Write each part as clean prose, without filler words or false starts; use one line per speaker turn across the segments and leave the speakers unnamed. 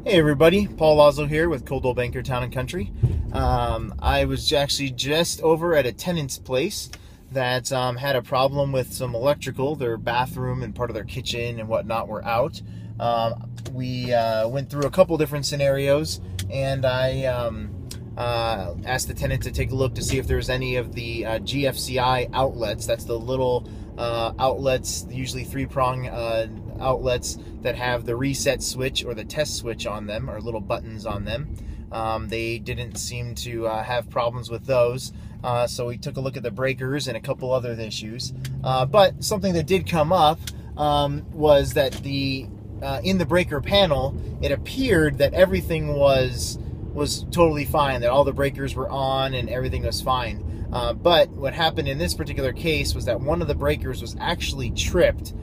Hey everybody, Paul Lazo here with Coldwell Banker Town and Country. I was actually just over at a tenant's place that had a problem with some electrical. Their bathroom and part of their kitchen and whatnot were out. We went through a couple different scenarios, and I asked the tenant to take a look to see if there's any of the GFCI outlets. That's the little outlets, usually three-prong outlets that have the reset switch or the test switch on them, or little buttons on them. They didn't seem to have problems with those, so we took a look at the breakers and a couple other issues. But something that did come up was that in the breaker panel, it appeared that everything was totally fine, that all the breakers were on and everything was fine. But what happened in this particular case was that one of the breakers was actually tripped,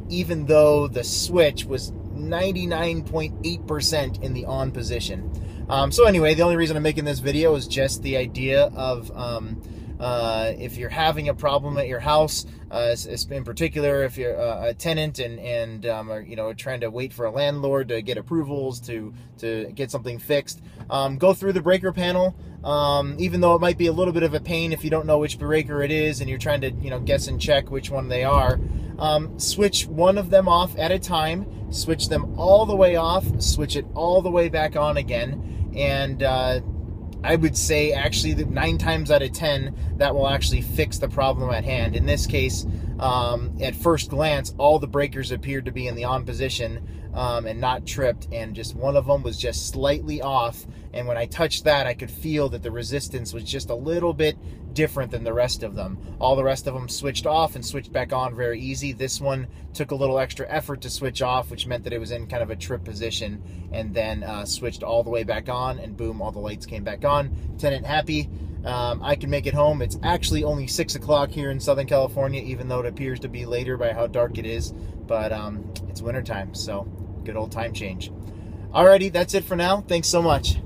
even though the switch was 99.8% in the on position. So anyway, the only reason I'm making this video is just the idea of if you're having a problem at your house, in particular if you're a tenant and are, trying to wait for a landlord to get approvals to get something fixed, go through the breaker panel. Even though it might be a little bit of a pain if you don't know which breaker it is and you're trying to guess and check which one they are, switch one of them off at a time, switch them all the way off, switch it all the way back on again, and I would say actually that 9 times out of 10 that will actually fix the problem at hand. In this case, at first glance, all the breakers appeared to be in the on position and not tripped, and just one of them was just slightly off, and when I touched that, I could feel that the resistance was just a little bit different than the rest of them. All the rest of them switched off and switched back on very easy. This one took a little extra effort to switch off, which meant that it was in kind of a trip position, and then switched all the way back on, and boom, all the lights came back on. Tenant happy. I can make it home. It's actually only 6 o'clock here in Southern California, even though it appears to be later by how dark it is, but it's wintertime, so good old time change. Alrighty, that's it for now. Thanks so much.